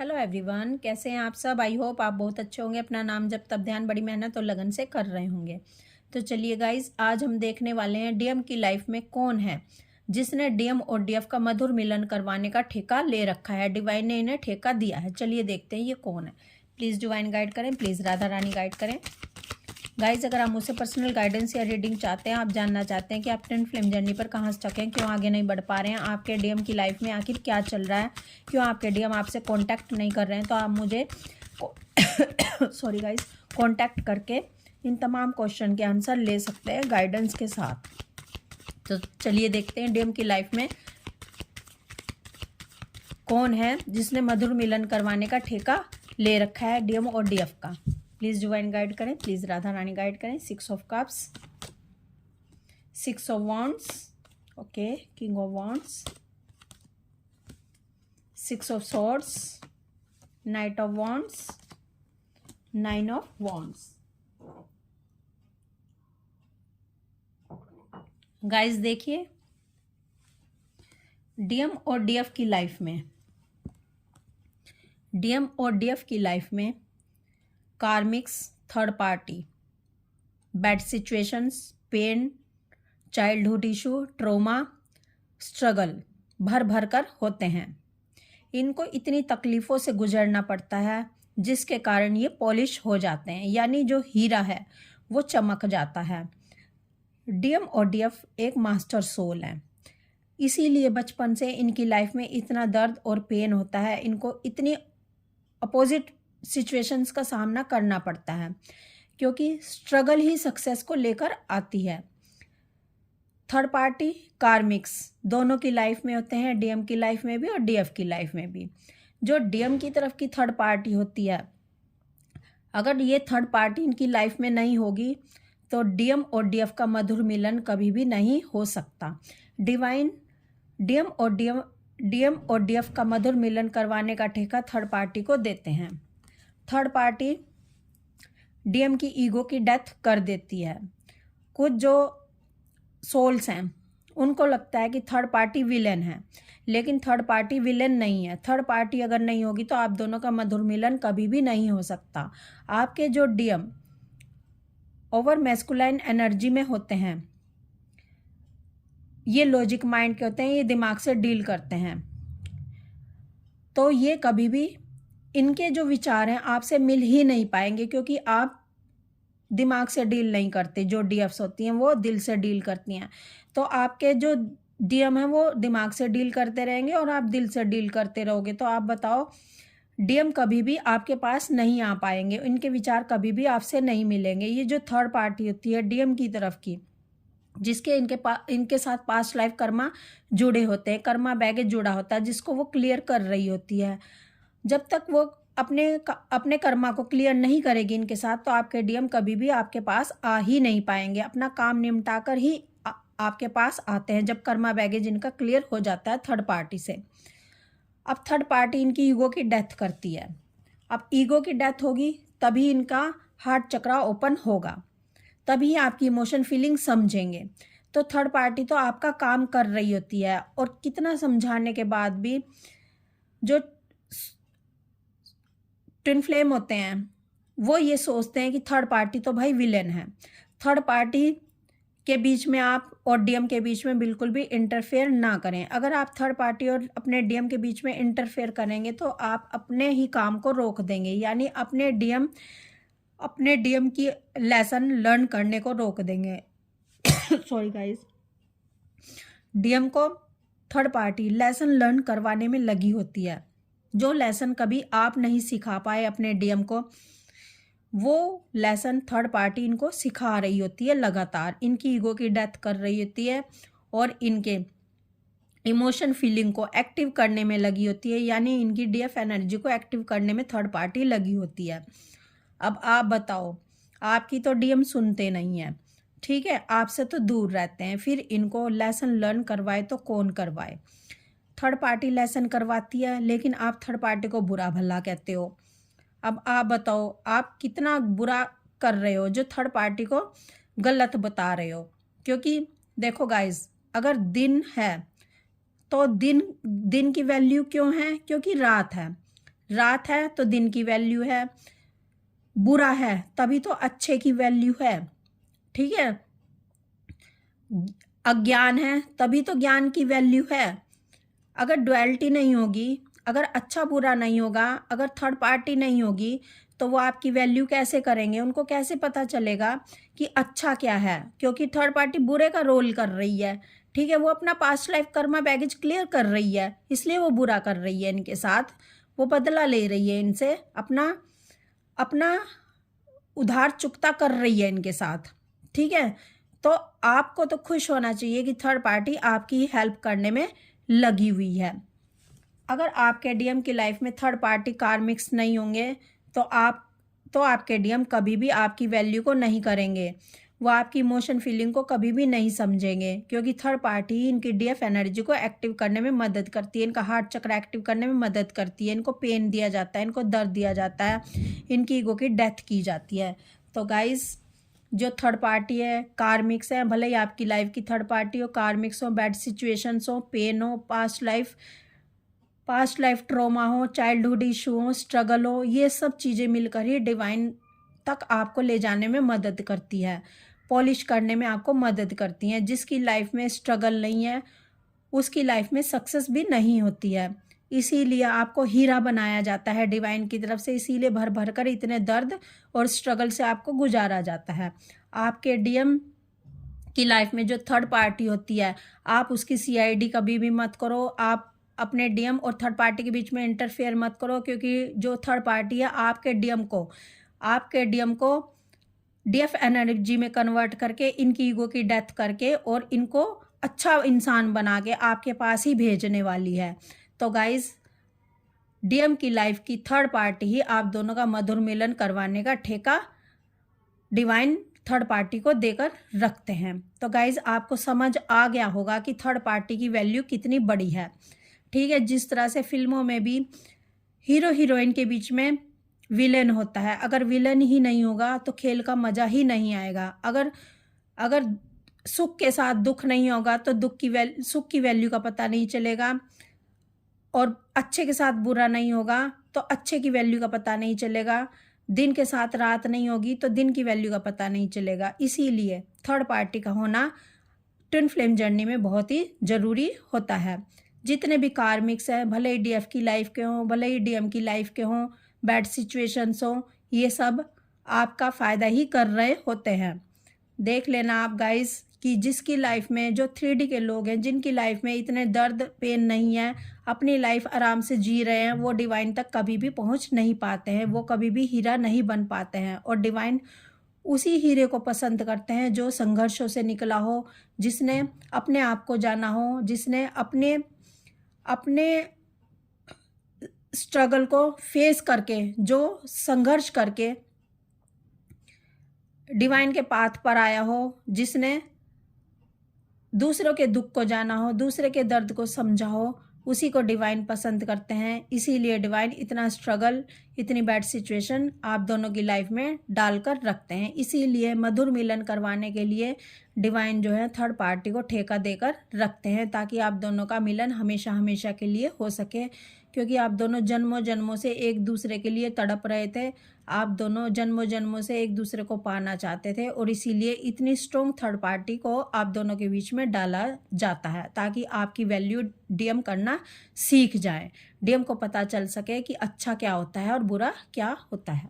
Hello everyone, कैसे हैं आप सब। आई होप आप बहुत अच्छे होंगे। अपना नाम जब तब ध्यान बड़ी मेहनत और लगन से कर रहे होंगे। तो चलिए गाइज, आज हम देखने वाले हैं डीएम की लाइफ में कौन है जिसने डीएम और डीएफ का मधुर मिलन करवाने का ठेका ले रखा है। डिवाइन ने इन्हें ठेका दिया है। चलिए देखते हैं ये कौन है। प्लीज़ डिवाइन गाइड करें, प्लीज़ राधा रानी गाइड करें। गाइज, अगर आप मुझसे पर्सनल गाइडेंस या रीडिंग चाहते हैं, आप जानना चाहते हैं कि आप ट्विन फ्लेम जर्नी पर कहाँ स्टक हैं, क्यों आगे नहीं बढ़ पा रहे हैं, आपके डीएम की लाइफ में आखिर क्या चल रहा है, क्यों आपके डीएम आपसे कांटेक्ट नहीं कर रहे हैं, तो आप मुझे सॉरी गाइज, कांटेक्ट करके इन तमाम क्वेश्चन के आंसर ले सकते हैं गाइडेंस के साथ। तो चलिए देखते हैं डीएम की लाइफ में कौन है जिसने मधुर मिलन करवाने का ठेका ले रखा है डीएम और डीएफ का। प्लीज़ डिवाइन गाइड करें, प्लीज़ राधा रानी गाइड करें। 6 of cups, 6 of wands, okay, king of wands, 6 of swords, knight of wands, 9 of wands. Guys देखिए, डीएम और डीएफ की लाइफ में, डीएम और डीएफ की लाइफ में karmics, third party, bad situations, pain, childhood issue, trauma, struggle भर भर कर होते हैं। इनको इतनी तकलीफ़ों से गुजरना पड़ता है जिसके कारण ये पॉलिश हो जाते हैं, यानी जो हीरा है वो चमक जाता है। डीएम और डीएफ एक मास्टर सोल है, इसीलिए बचपन से इनकी लाइफ में इतना दर्द और पेन होता है। इनको इतनी अपोजिट सिचुएशंस का सामना करना पड़ता है क्योंकि स्ट्रगल ही सक्सेस को लेकर आती है। थर्ड पार्टी, कार्मिक्स दोनों की लाइफ में होते हैं, डीएम की लाइफ में भी और डीएफ की लाइफ में भी। जो डीएम की तरफ की थर्ड पार्टी होती है, अगर ये थर्ड पार्टी इनकी लाइफ में नहीं होगी तो डीएम और डीएफ का मधुर मिलन कभी भी नहीं हो सकता। डिवाइन डीएम और डीएफ का मधुर मिलन करवाने का ठेका थर्ड पार्टी को देते हैं। थर्ड पार्टी डीएम की ईगो की डेथ कर देती है। कुछ जो सोल्स हैं उनको लगता है कि थर्ड पार्टी विलेन है, लेकिन थर्ड पार्टी विलेन नहीं है। थर्ड पार्टी अगर नहीं होगी तो आप दोनों का मधुर मिलन कभी भी नहीं हो सकता। आपके जो डीएम ओवर मैस्कुलाइन एनर्जी में होते हैं, ये लॉजिक माइंड के होते हैं, ये दिमाग से डील करते हैं, तो ये कभी भी इनके जो विचार हैं आपसे मिल ही नहीं पाएंगे क्योंकि आप दिमाग से डील नहीं करते। जो डीएफ्स होती हैं वो दिल से डील करती हैं, तो आपके जो डीएम हैं वो दिमाग से डील करते रहेंगे और आप दिल से डील करते रहोगे। तो आप बताओ, डीएम कभी भी आपके पास नहीं आ पाएंगे, इनके विचार कभी भी आपसे नहीं मिलेंगे। ये जो थर्ड पार्टी होती है डीएम की तरफ की, जिसके इनके साथ पास्ट लाइफ कर्मा जुड़े होते हैं, कर्मा बैगेज जुड़ा होता है जिसको वो क्लियर कर रही होती है, जब तक वो अपने कर्मा को क्लियर नहीं करेगी इनके साथ, तो आपके डीएम कभी भी आपके पास आ ही नहीं पाएंगे। अपना काम निपटा कर ही आपके पास आते हैं जब कर्मा बैगेज इनका क्लियर हो जाता है थर्ड पार्टी से। अब थर्ड पार्टी इनकी ईगो की डेथ करती है। अब ईगो की डेथ होगी तभी इनका हार्ट चक्रा ओपन होगा, तभी आपकी इमोशन फीलिंग समझेंगे। तो थर्ड पार्टी तो आपका काम कर रही होती है और कितना समझाने के बाद भी जो ट्विन फ्लेम होते हैं वो ये सोचते हैं कि थर्ड पार्टी तो भाई विलेन है। थर्ड पार्टी के बीच में आप और डीएम के बीच में बिल्कुल भी इंटरफेयर ना करें। अगर आप थर्ड पार्टी और अपने डीएम के बीच में इंटरफेयर करेंगे तो आप अपने ही काम को रोक देंगे, यानी अपने डीएम की लेसन लर्न करने को रोक देंगे। सॉरी गाइस, डीएम को थर्ड पार्टी लेसन लर्न करवाने में लगी होती है। जो लेसन कभी आप नहीं सिखा पाए अपने डीएम को, वो लेसन थर्ड पार्टी इनको सिखा रही होती है लगातार। इनकी ईगो की डेथ कर रही होती है और इनके इमोशन फीलिंग को एक्टिव करने में लगी होती है, यानी इनकी डीएफ एनर्जी को एक्टिव करने में थर्ड पार्टी लगी होती है। अब आप बताओ, आपकी तो डीएम सुनते नहीं है, ठीक है, आपसे तो दूर रहते हैं, फिर इनको लेसन लर्न करवाए तो कौन करवाए। थर्ड पार्टी लेसन करवाती है लेकिन आप थर्ड पार्टी को बुरा भला कहते हो। अब आप बताओ, आप कितना बुरा कर रहे हो जो थर्ड पार्टी को गलत बता रहे हो। क्योंकि देखो गाइस, अगर दिन है तो दिन की वैल्यू क्यों है? क्योंकि रात है। रात है तो दिन की वैल्यू है, बुरा है तभी तो अच्छे की वैल्यू है, ठीक है। अज्ञान है तभी तो ज्ञान की वैल्यू है। अगर डुअलिटी नहीं होगी, अगर अच्छा बुरा नहीं होगा, अगर थर्ड पार्टी नहीं होगी, तो वो आपकी वैल्यू कैसे करेंगे? उनको कैसे पता चलेगा कि अच्छा क्या है? क्योंकि थर्ड पार्टी बुरे का रोल कर रही है, ठीक है। वो अपना past life Karma baggage clear कर रही है, इसलिए वो बुरा कर रही है इनके साथ, वो बदला ले रही है इनसे, अपना अपना उधार चुकता कर रही है इनके साथ, ठीक है। तो आपको तो खुश होना चाहिए कि थर्ड पार्टी आपकी हेल्प करने में लगी हुई है। अगर आपके डीएम की लाइफ में थर्ड पार्टी कार्मिक्स नहीं होंगे तो आपके डीएम कभी भी आपकी वैल्यू को नहीं करेंगे, वो आपकी इमोशन फीलिंग को कभी भी नहीं समझेंगे, क्योंकि थर्ड पार्टी ही इनकी डीएफ एनर्जी को एक्टिव करने में मदद करती है, इनका हार्ट चक्र एक्टिव करने में मदद करती है, इनको पेन दिया जाता है, इनको दर्द दिया जाता है, इनकी ईगो की डेथ की जाती है। तो गाइज, जो थर्ड पार्टी है, कार्मिक्स है, भले ही आपकी लाइफ की थर्ड पार्टी हो, कार्मिक्स हो, बैड सिचुएशंस हो, पेन हो, पास्ट लाइफ ट्रॉमा हो, चाइल्डहुड इशू हो, स्ट्रगल हो, ये सब चीज़ें मिलकर ही डिवाइन तक आपको ले जाने में मदद करती है, पॉलिश करने में आपको मदद करती हैं। जिसकी लाइफ में स्ट्रगल नहीं है उसकी लाइफ में सक्सेस भी नहीं होती है, इसीलिए आपको हीरा बनाया जाता है डिवाइन की तरफ से, इसीलिए भर भर कर इतने दर्द और स्ट्रगल से आपको गुजारा जाता है। आपके डीएम की लाइफ में जो थर्ड पार्टी होती है, आप उसकी सीआईडी कभी भी मत करो, आप अपने डीएम और थर्ड पार्टी के बीच में इंटरफेयर मत करो, क्योंकि जो थर्ड पार्टी है आपके डीएम को डीएफ एनर्जी में कन्वर्ट करके, इनकी ईगो की डेथ करके और इनको अच्छा इंसान बना के आपके पास ही भेजने वाली है। तो गाइज, डीएम की लाइफ की थर्ड पार्टी ही आप दोनों का मधुर मिलन करवाने का ठेका डिवाइन थर्ड पार्टी को देकर रखते हैं। तो गाइज, आपको समझ आ गया होगा कि थर्ड पार्टी की वैल्यू कितनी बड़ी है, ठीक है। जिस तरह से फिल्मों में भी हीरो हीरोइन के बीच में विलेन होता है, अगर विलेन ही नहीं होगा तो खेल का मज़ा ही नहीं आएगा। अगर सुख के साथ दुख नहीं होगा तो सुख की वैल्यू का पता नहीं चलेगा, और अच्छे के साथ बुरा नहीं होगा तो अच्छे की वैल्यू का पता नहीं चलेगा, दिन के साथ रात नहीं होगी तो दिन की वैल्यू का पता नहीं चलेगा। इसीलिए थर्ड पार्टी का होना ट्विन फ्लेम जर्नी में बहुत ही ज़रूरी होता है। जितने भी कार्मिक्स हैं, भले ही डीएफ की लाइफ के हों, भले ही डीएम की लाइफ के हों, बैड सिचुएशंस हों, ये सब आपका फ़ायदा ही कर रहे होते हैं। देख लेना आप गाइस कि जिसकी लाइफ में, जो 3D के लोग हैं, जिनकी लाइफ में इतने दर्द पेन नहीं है, अपनी लाइफ आराम से जी रहे हैं, वो डिवाइन तक कभी भी पहुंच नहीं पाते हैं, वो कभी भी हीरा नहीं बन पाते हैं। और डिवाइन उसी हीरे को पसंद करते हैं जो संघर्षों से निकला हो, जिसने अपने आप को जाना हो, जिसने अपने स्ट्रगल को फेस करके, जो संघर्ष करके डिवाइन के पाथ पर आया हो, जिसने दूसरों के दुख को जाना हो, दूसरे के दर्द को समझा हो, उसी को डिवाइन पसंद करते हैं। इसीलिए डिवाइन इतना स्ट्रगल, इतनी बैड सिचुएशन आप दोनों की लाइफ में डालकर रखते हैं। इसीलिए मधुर मिलन करवाने के लिए डिवाइन जो है थर्ड पार्टी को ठेका देकर रखते हैं, ताकि आप दोनों का मिलन हमेशा हमेशा के लिए हो सके। क्योंकि आप दोनों जन्मों जन्मों से एक दूसरे के लिए तड़प रहे थे, आप दोनों जन्मों जन्मों से एक दूसरे को पाना चाहते थे, और इसीलिए इतनी स्ट्रॉन्ग थर्ड पार्टी को आप दोनों के बीच में डाला जाता है, ताकि आपकी वैल्यू डीएम करना सीख जाए, डीएम को पता चल सके कि अच्छा क्या होता है और बुरा क्या होता है।